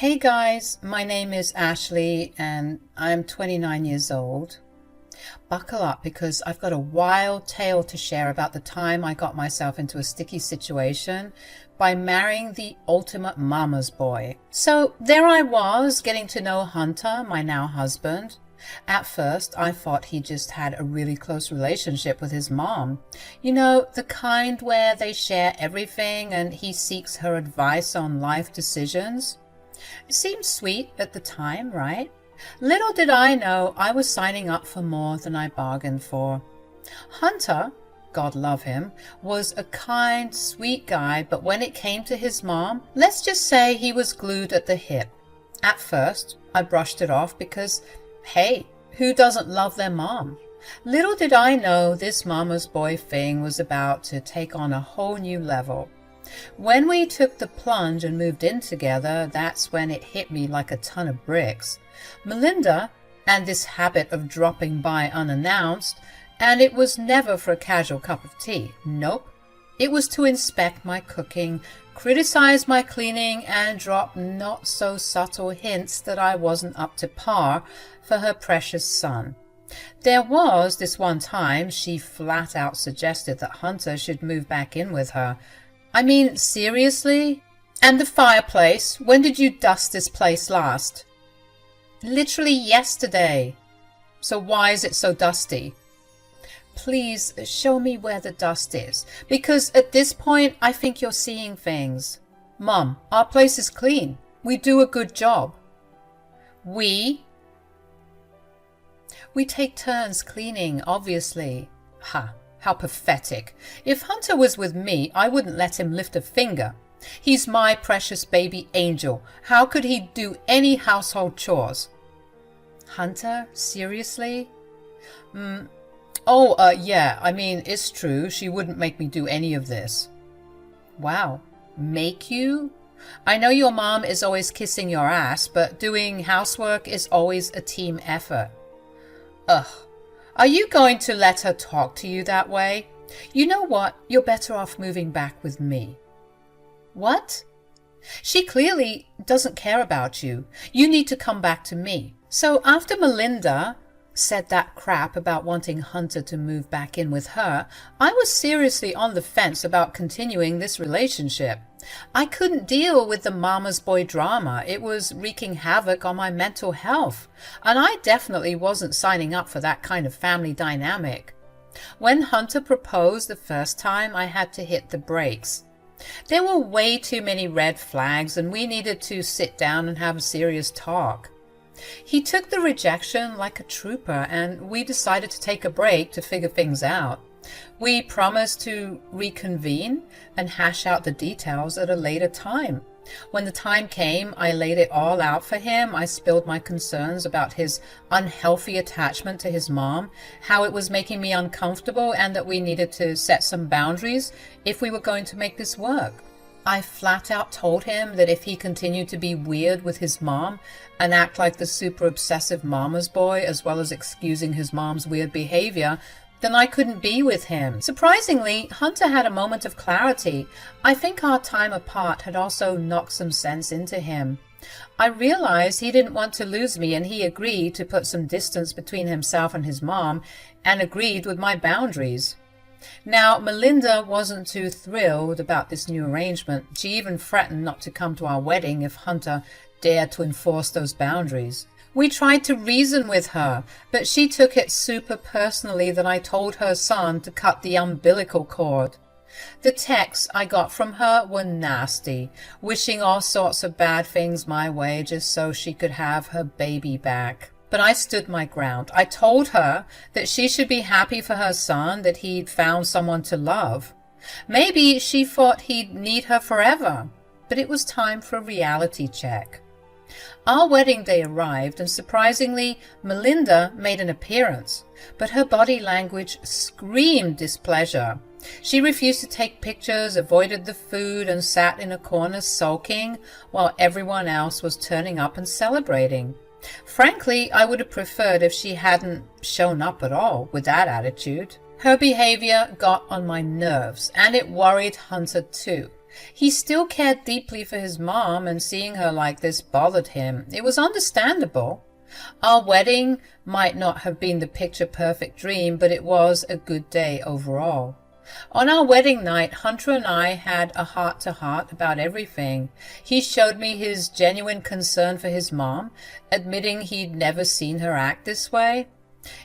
Hey guys, my name is Ashley and I'm 29 years old. Buckle up because I've got a wild tale to share about the time I got myself into a sticky situation by marrying the ultimate mama's boy. So there I was, getting to know Hunter, my now husband. At first, I thought he just had a really close relationship with his mom. You know, the kind where they share everything and he seeks her advice on life decisions. It seemed sweet at the time, right? Little did I know I was signing up for more than I bargained for. Hunter, God love him, was a kind, sweet guy, but when it came to his mom, let's just say he was glued at the hip. At first, I brushed it off because, hey, who doesn't love their mom? Little did I know this mama's boy thing was about to take on a whole new level. When we took the plunge and moved in together, that's when it hit me like a ton of bricks. Melinda, and this habit of dropping by unannounced, and it was never for a casual cup of tea. Nope. It was to inspect my cooking, criticize my cleaning, and drop not so subtle hints that I wasn't up to par for her precious son. There was this one time she flat out suggested that Hunter should move back in with her. I mean, seriously? And the fireplace? When did you dust this place last? Literally yesterday. So why is it so dusty? Please show me where the dust is, because at this point I think you're seeing things. Mom, our place is clean. We do a good job. We take turns cleaning, obviously. Ha. How pathetic. If Hunter was with me, I wouldn't let him lift a finger. He's my precious baby angel. How could he do any household chores? Hunter? Seriously? Yeah, I mean, it's true. She wouldn't make me do any of this. Wow. Make you? I know your mom is always kissing your ass, but doing housework is always a team effort. Ugh. Are you going to let her talk to you that way? You know what? You're better off moving back with me. What? She clearly doesn't care about you. You need to come back to me. So after Melinda said that crap about wanting Hunter to move back in with her, I was seriously on the fence about continuing this relationship. I couldn't deal with the mama's boy drama. It was wreaking havoc on my mental health, and I definitely wasn't signing up for that kind of family dynamic. When Hunter proposed the first time, I had to hit the brakes. There were way too many red flags, and we needed to sit down and have a serious talk. He took the rejection like a trooper, and we decided to take a break to figure things out. We promised to reconvene and hash out the details at a later time. When the time came, I laid it all out for him. I spilled my concerns about his unhealthy attachment to his mom, how it was making me uncomfortable, and that we needed to set some boundaries if we were going to make this work. I flat out told him that if he continued to be weird with his mom and act like the super obsessive mama's boy, as well as excusing his mom's weird behavior, then I couldn't be with him. Surprisingly, Hunter had a moment of clarity. I think our time apart had also knocked some sense into him. I realized he didn't want to lose me, and he agreed to put some distance between himself and his mom, and agreed with my boundaries. Now, Melinda wasn't too thrilled about this new arrangement. She even threatened not to come to our wedding if Hunter dared to enforce those boundaries. We tried to reason with her, but she took it super personally that I told her son to cut the umbilical cord. The texts I got from her were nasty, wishing all sorts of bad things my way just so she could have her baby back. But I stood my ground. I told her that she should be happy for her son, that he'd found someone to love. Maybe she thought he'd need her forever, but it was time for a reality check. Our wedding day arrived, and surprisingly, Melinda made an appearance, but her body language screamed displeasure. She refused to take pictures, avoided the food, and sat in a corner sulking while everyone else was turning up and celebrating. Frankly, I would have preferred if she hadn't shown up at all with that attitude. Her behavior got on my nerves, and it worried Hunter too. He still cared deeply for his mom, and seeing her like this bothered him. It was understandable. Our wedding might not have been the picture-perfect dream, but it was a good day overall. On our wedding night, Hunter and I had a heart-to-heart about everything. He showed me his genuine concern for his mom, admitting he'd never seen her act this way.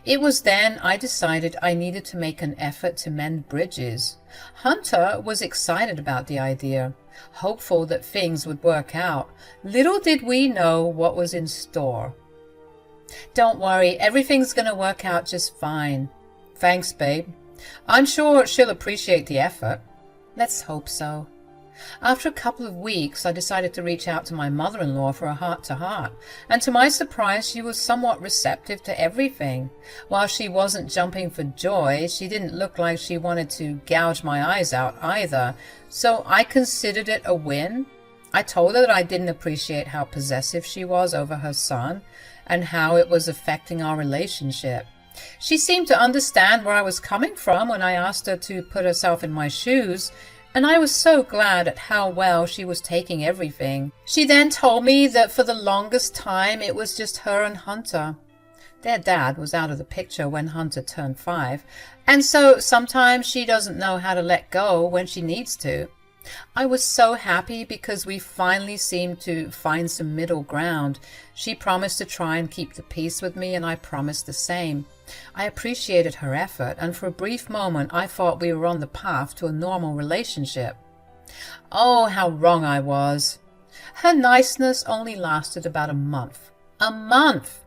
It was then I decided I needed to make an effort to mend bridges. Hunter was excited about the idea, hopeful that things would work out. Little did we know what was in store. "Don't worry, everything's going to work out just fine." "Thanks, babe. I'm sure she'll appreciate the effort." "Let's hope so." After a couple of weeks, I decided to reach out to my mother-in-law for a heart-to-heart, and to my surprise, she was somewhat receptive to everything. While she wasn't jumping for joy, she didn't look like she wanted to gouge my eyes out either, so I considered it a win. I told her that I didn't appreciate how possessive she was over her son, and how it was affecting our relationship. She seemed to understand where I was coming from when I asked her to put herself in my shoes, and I was so glad at how well she was taking everything. She then told me that for the longest time it was just her and Hunter. Their dad was out of the picture when Hunter turned 5, and so sometimes she doesn't know how to let go when she needs to. I was so happy because we finally seemed to find some middle ground. She promised to try and keep the peace with me, and I promised the same. I appreciated her effort, and for a brief moment I thought we were on the path to a normal relationship. Oh, how wrong I was. Her niceness only lasted about a month. A month!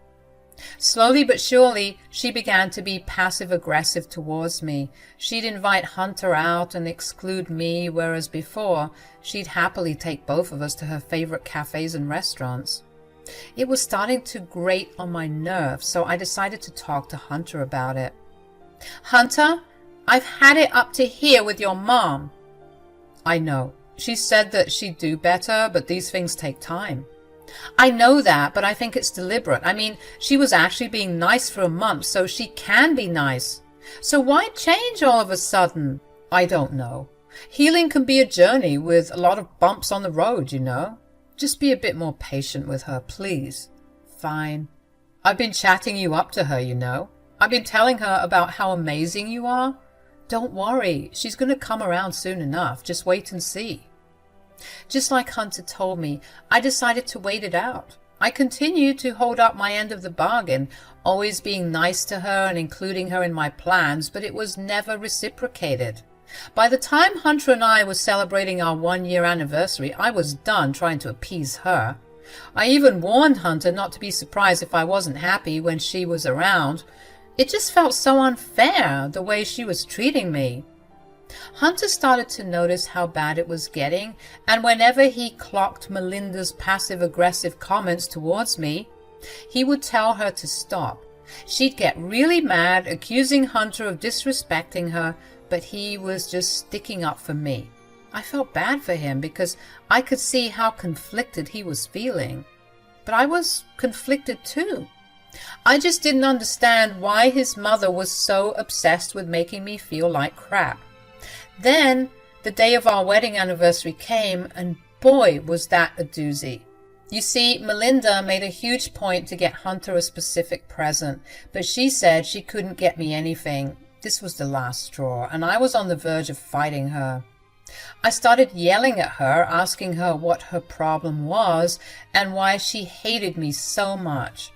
Slowly but surely, she began to be passive-aggressive towards me. She'd invite Hunter out and exclude me, whereas before, she'd happily take both of us to her favorite cafes and restaurants. It was starting to grate on my nerves, so I decided to talk to Hunter about it. "Hunter, I've had it up to here with your mom." "I know. She said that she'd do better, but these things take time." "I know that, but I think it's deliberate. I mean, she was actually being nice for a month, so she can be nice. So why change all of a sudden?" "I don't know. Healing can be a journey with a lot of bumps on the road, you know. Just be a bit more patient with her, please." "Fine. I've been chatting you up to her, you know. I've been telling her about how amazing you are. Don't worry, she's going to come around soon enough. Just wait and see." Just like Hunter told me, I decided to wait it out. I continued to hold up my end of the bargain, always being nice to her and including her in my plans, but it was never reciprocated. By the time Hunter and I were celebrating our 1-year anniversary, I was done trying to appease her. I even warned Hunter not to be surprised if I wasn't happy when she was around. It just felt so unfair, the way she was treating me. Hunter started to notice how bad it was getting, and whenever he clocked Melinda's passive-aggressive comments towards me, he would tell her to stop. She'd get really mad, accusing Hunter of disrespecting her, but he was just sticking up for me. I felt bad for him because I could see how conflicted he was feeling. But I was conflicted too. I just didn't understand why his mother was so obsessed with making me feel like crap. Then the day of our wedding anniversary came, and boy, was that a doozy. You see, Melinda made a huge point to get Hunter a specific present, but she said she couldn't get me anything. This was the last straw, and I was on the verge of fighting her. I started yelling at her, asking her what her problem was and why she hated me so much.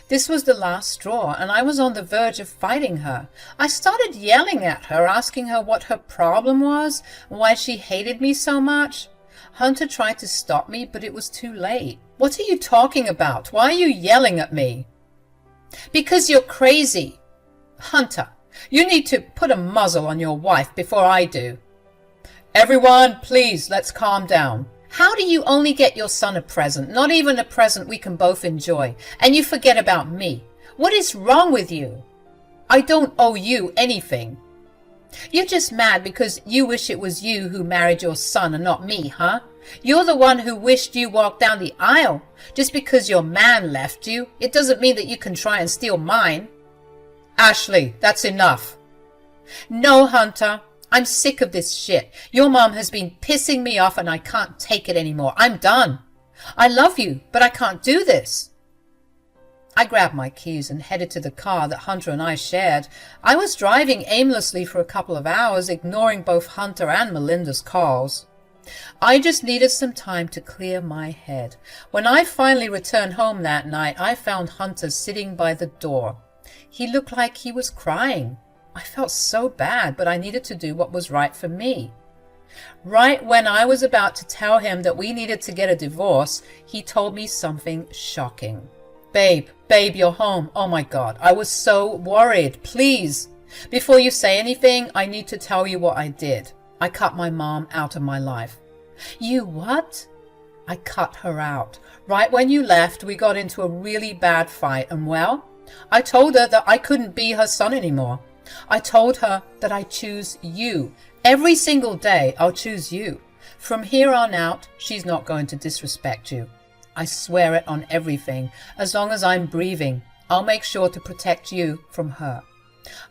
This was the last straw, and I was on the verge of fighting her. I started yelling at her, asking her what her problem was and why she hated me so much. Hunter tried to stop me, but it was too late. "What are you talking about? Why are you yelling at me?" "Because you're crazy. Hunter, you need to put a muzzle on your wife before I do." "Everyone, please, let's calm down. How do you only get your son a present, not even a present we can both enjoy, and you forget about me? What is wrong with you?" "I don't owe you anything." "You're just mad because you wish it was you who married your son and not me, huh? You're the one who wished you walked down the aisle. Just because your man left you, it doesn't mean that you can try and steal mine." "Ashley, that's enough." "No, Hunter. I'm sick of this shit. Your mom has been pissing me off and I can't take it anymore. I'm done. I love you, but I can't do this. I grabbed my keys and headed to the car that Hunter and I shared. I was driving aimlessly for a couple of hours, ignoring both Hunter and Melinda's calls. I just needed some time to clear my head. When I finally returned home that night, I found Hunter sitting by the door. He looked like he was crying. I felt so bad, but I needed to do what was right for me. Right when I was about to tell him that we needed to get a divorce, he told me something shocking. Babe, you're home. Oh my God, I was so worried. Please, before you say anything, I need to tell you what I did. I cut my mom out of my life. You what? I cut her out. Right when you left, we got into a really bad fight, and well, I told her that I couldn't be her son anymore. I told her that I choose you. Every single day, I'll choose you. From here on out, she's not going to disrespect you. I swear it on everything. As long as I'm breathing, I'll make sure to protect you from her.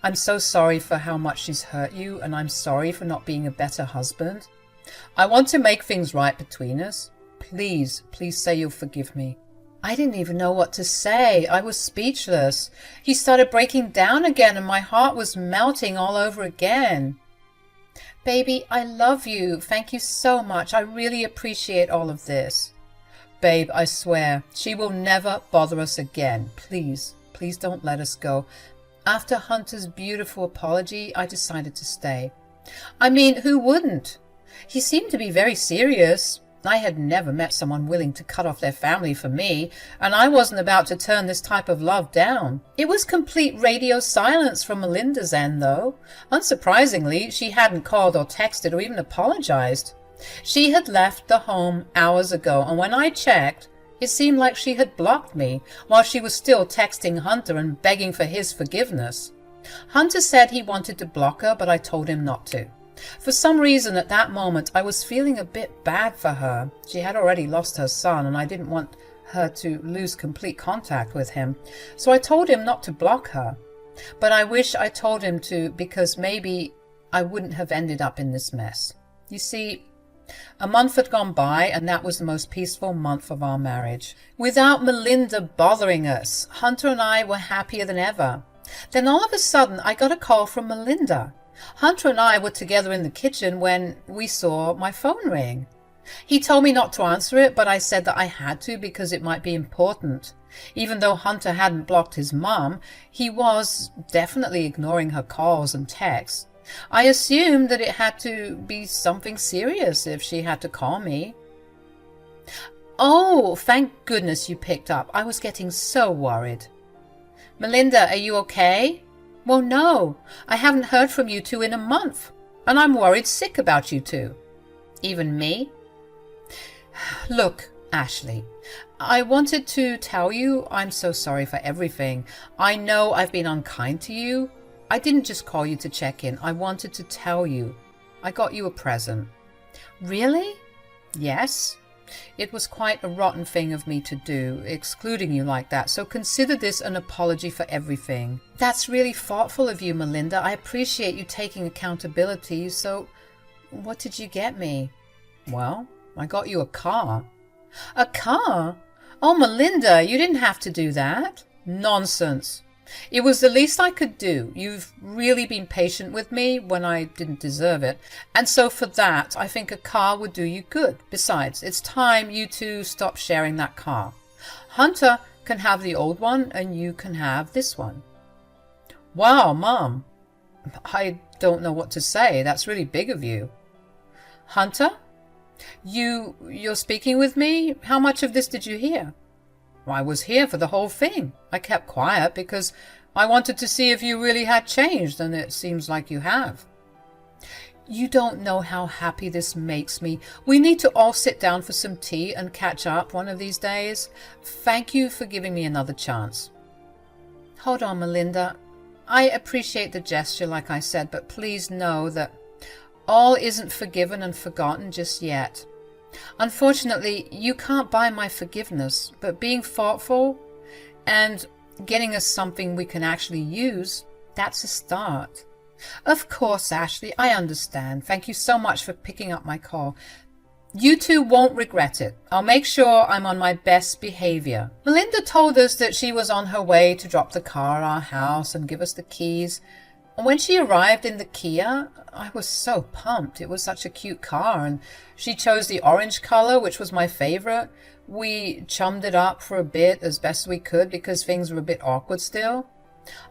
I'm so sorry for how much she's hurt you, and I'm sorry for not being a better husband. I want to make things right between us. Please say you'll forgive me. I didn't even know what to say. I was speechless. He started breaking down again, and my heart was melting all over again. Baby, I love you. Thank you so much. I really appreciate all of this. Babe, I swear, she will never bother us again. Please don't let us go. After Hunter's beautiful apology, I decided to stay. I mean, who wouldn't? He seemed to be very serious. I had never met someone willing to cut off their family for me, and I wasn't about to turn this type of love down. It was complete radio silence from Melinda's end, though. Unsurprisingly, she hadn't called or texted or even apologized. She had left the home hours ago, and when I checked, it seemed like she had blocked me, while she was still texting Hunter and begging for his forgiveness. Hunter said he wanted to block her, but I told him not to. For some reason at that moment I was feeling a bit bad for her. She had already lost her son, and I didn't want her to lose complete contact with him. So I told him not to block her. But I wish I told him to, because maybe I wouldn't have ended up in this mess. You see, a month had gone by, and that was the most peaceful month of our marriage. Without Melinda bothering us, Hunter and I were happier than ever. Then all of a sudden I got a call from Melinda. Hunter and I were together in the kitchen when we saw my phone ring. He told me not to answer it, but I said that I had to because it might be important. Even though Hunter hadn't blocked his mom, he was definitely ignoring her calls and texts. I assumed that it had to be something serious if she had to call me. Oh, thank goodness you picked up. I was getting so worried. Melinda, are you okay? Well, no, I haven't heard from you two in a month, and I'm worried sick about you two. Even me? Look, Ashley, I wanted to tell you I'm so sorry for everything. I know I've been unkind to you. I didn't just call you to check in. I wanted to tell you. I got you a present. Really? Yes. It was quite a rotten thing of me to do, excluding you like that, so consider this an apology for everything. That's really thoughtful of you, Melinda. I appreciate you taking accountability. So, what did you get me? Well, I got you a car. A car? Oh, Melinda, you didn't have to do that. Nonsense. It was the least I could do. You've really been patient with me when I didn't deserve it. And so for that, I think a car would do you good. Besides, it's time you two stop sharing that car. Hunter can have the old one and you can have this one. Wow, Mom. I don't know what to say. That's really big of you. Hunter? You're speaking with me? How much of this did you hear? I was here for the whole thing. I kept quiet because I wanted to see if you really had changed, and it seems like you have. You don't know how happy this makes me. We need to all sit down for some tea and catch up one of these days. Thank you for giving me another chance. Hold on, Melinda. I appreciate the gesture, like I said, but please know that all isn't forgiven and forgotten just yet. Unfortunately, you can't buy my forgiveness, but being thoughtful and getting us something we can actually use, that's a start. Of course, Ashley, I understand. Thank you so much for picking up my call. You two won't regret it. I'll make sure I'm on my best behavior. Melinda told us that she was on her way to drop the car at our house and give us the keys. And when she arrived in the Kia, I was so pumped. It was such a cute car, and she chose the orange color, which was my favorite. We chummed it up for a bit as best we could because things were a bit awkward still.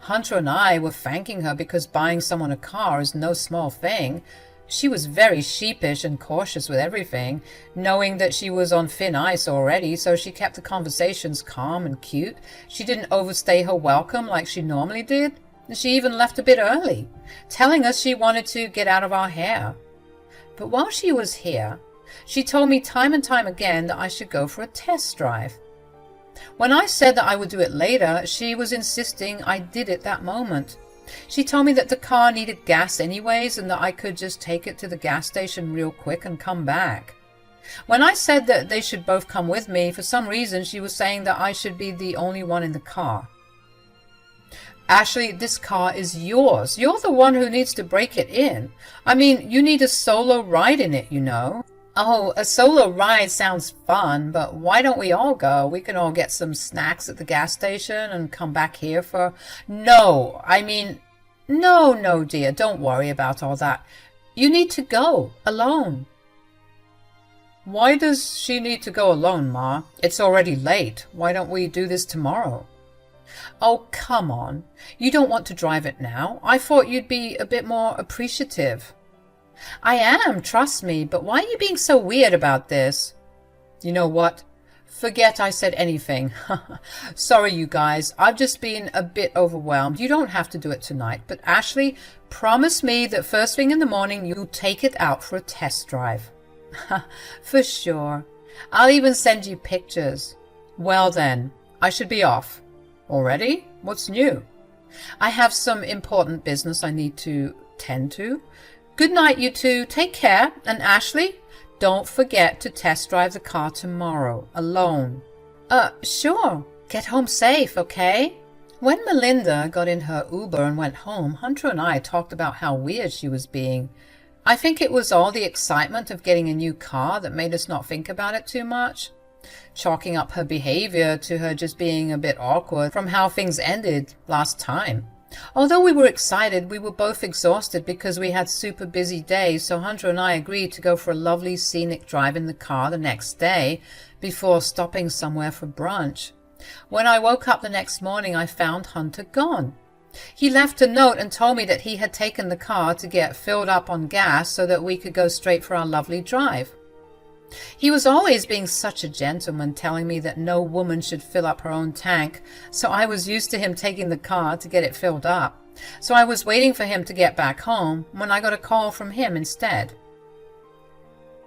Hunter and I were thanking her because buying someone a car is no small thing. She was very sheepish and cautious with everything, knowing that she was on thin ice already, so she kept the conversations calm and cute. She didn't overstay her welcome like she normally did. She even left a bit early, telling us she wanted to get out of our hair. But while she was here, she told me time and time again that I should go for a test drive. When I said that I would do it later, she was insisting I did it that moment. She told me that the car needed gas anyways and that I could just take it to the gas station real quick and come back. When I said that they should both come with me, for some reason she was saying that I should be the only one in the car. Ashley, this car is yours. You're the one who needs to break it in. I mean, you need a solo ride in it, you know. Oh, a solo ride sounds fun, but why don't we all go? We can all get some snacks at the gas station and come back here for... No, dear, don't worry about all that. You need to go, alone. Why does she need to go alone, Ma? It's already late. Why don't we do this tomorrow? Oh, come on. You don't want to drive it now. I thought you'd be a bit more appreciative. I am, trust me, but why are you being so weird about this? You know what? Forget I said anything. Sorry, you guys. I've just been a bit overwhelmed. You don't have to do it tonight, but Ashley, promise me that first thing in the morning you'll take it out for a test drive. For sure. I'll even send you pictures. Well then, I should be off. Already? What's new? I have some important business I need to tend to. Good night, you two. Take care. And Ashley, don't forget to test drive the car tomorrow, alone. Sure. Get home safe, okay? When Melinda got in her Uber and went home, Hunter and I talked about how weird she was being. I think it was all the excitement of getting a new car that made us not think about it too much, chalking up her behavior to her just being a bit awkward from how things ended last time. Although we were excited, we were both exhausted because we had super busy days, so Hunter and I agreed to go for a lovely scenic drive in the car the next day before stopping somewhere for brunch. When I woke up the next morning, I found Hunter gone. He left a note and told me that he had taken the car to get filled up on gas so that we could go straight for our lovely drive. He was always being such a gentleman, telling me that no woman should fill up her own tank, so I was used to him taking the car to get it filled up. So I was waiting for him to get back home when I got a call from him instead.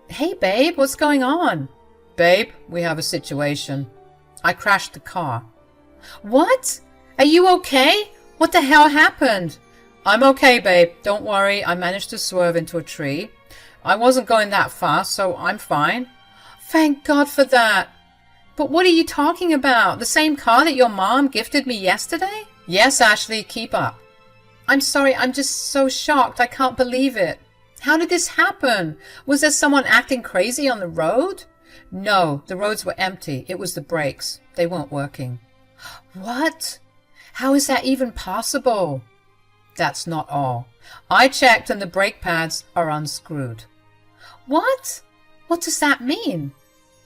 Hey, babe, what's going on? Babe, we have a situation. I crashed the car. What? Are you okay? What the hell happened? I'm okay, babe. Don't worry, I managed to swerve into a tree. I wasn't going that fast, so I'm fine. Thank God for that. But what are you talking about? The same car that your mom gifted me yesterday? Yes, Ashley, keep up. I'm sorry, I'm just so shocked. I can't believe it. How did this happen? Was there someone acting crazy on the road? No, the roads were empty. It was the brakes. They weren't working. What? How is that even possible? That's not all. I checked and the brake pads are unscrewed. What? What does that mean?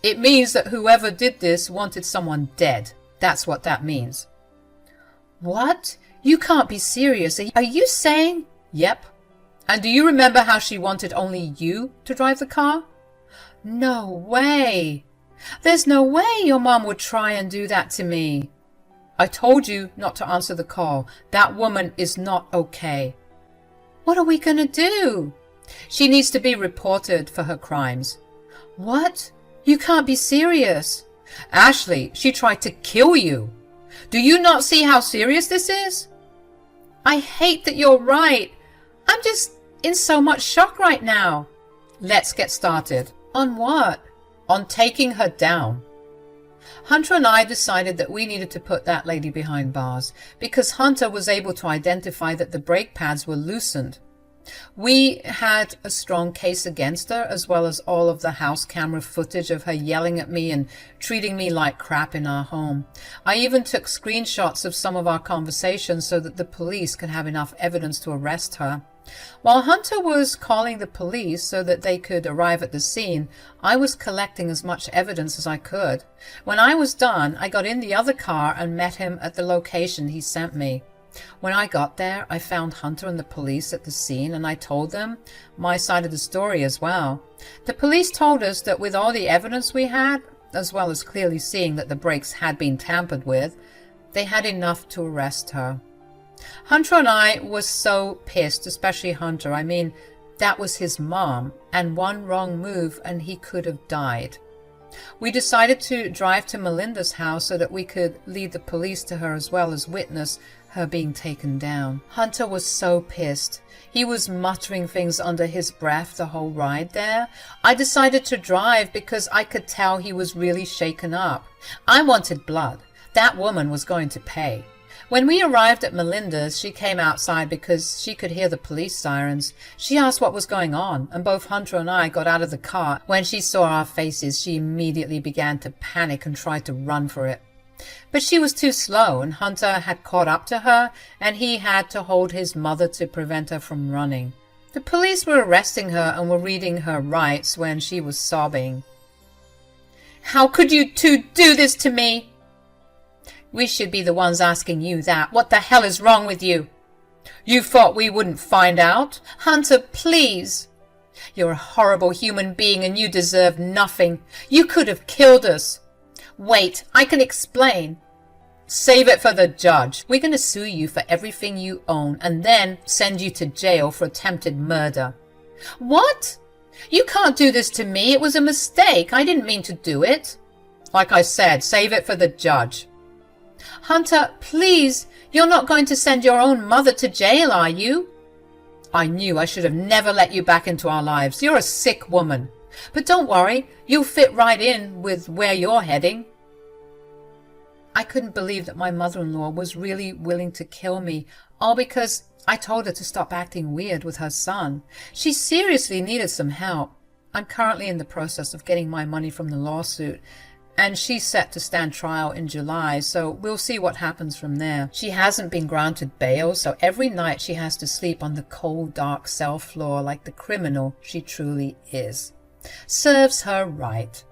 It means that whoever did this wanted someone dead. That's what that means. What? You can't be serious. Are you saying? Yep. And do you remember how she wanted only you to drive the car? No way. There's no way your mom would try and do that to me. I told you not to answer the call. That woman is not okay. What are we going to do? She needs to be reported for her crimes. What? You can't be serious. Ashley, she tried to kill you. Do you not see how serious this is? I hate that you're right. I'm just in so much shock right now. Let's get started. On what? On taking her down. Hunter and I decided that we needed to put that lady behind bars because Hunter was able to identify that the brake pads were loosened. We had a strong case against her, as well as all of the house camera footage of her yelling at me and treating me like crap in our home. I even took screenshots of some of our conversations so that the police could have enough evidence to arrest her. While Hunter was calling the police so that they could arrive at the scene, I was collecting as much evidence as I could. When I was done, I got in the other car and met him at the location he sent me. When I got there, I found Hunter and the police at the scene, and I told them my side of the story as well. The police told us that with all the evidence we had, as well as clearly seeing that the brakes had been tampered with, they had enough to arrest her. Hunter and I were so pissed, especially Hunter. I mean, that was his mom, and one wrong move and he could have died. We decided to drive to Melinda's house so that we could lead the police to her as well as witness her being taken down. Hunter was so pissed. He was muttering things under his breath the whole ride there. I decided to drive because I could tell he was really shaken up. I wanted blood. That woman was going to pay. When we arrived at Melinda's, she came outside because she could hear the police sirens. She asked what was going on, and both Hunter and I got out of the car. When she saw our faces, she immediately began to panic and tried to run for it. But she was too slow, and Hunter had caught up to her, and he had to hold his mother to prevent her from running. The police were arresting her and were reading her rights when she was sobbing. "How could you two do this to me?" "We should be the ones asking you that. What the hell is wrong with you?" "You thought we wouldn't find out?" "Hunter, please." "You're a horrible human being and you deserve nothing. You could have killed us." "Wait, I can explain." "Save it for the judge. We're going to sue you for everything you own and then send you to jail for attempted murder." "What? You can't do this to me. It was a mistake. I didn't mean to do it." "Like I said, save it for the judge." "Hunter, please, you're not going to send your own mother to jail, are you?" "I knew I should have never let you back into our lives. You're a sick woman. But don't worry, you'll fit right in with where you're heading." I couldn't believe that my mother-in-law was really willing to kill me, all because I told her to stop acting weird with her son. She seriously needed some help. I'm currently in the process of getting my money from the lawsuit, and she's set to stand trial in July, so we'll see what happens from there. She hasn't been granted bail, so every night she has to sleep on the cold, dark cell floor like the criminal she truly is. Serves her right.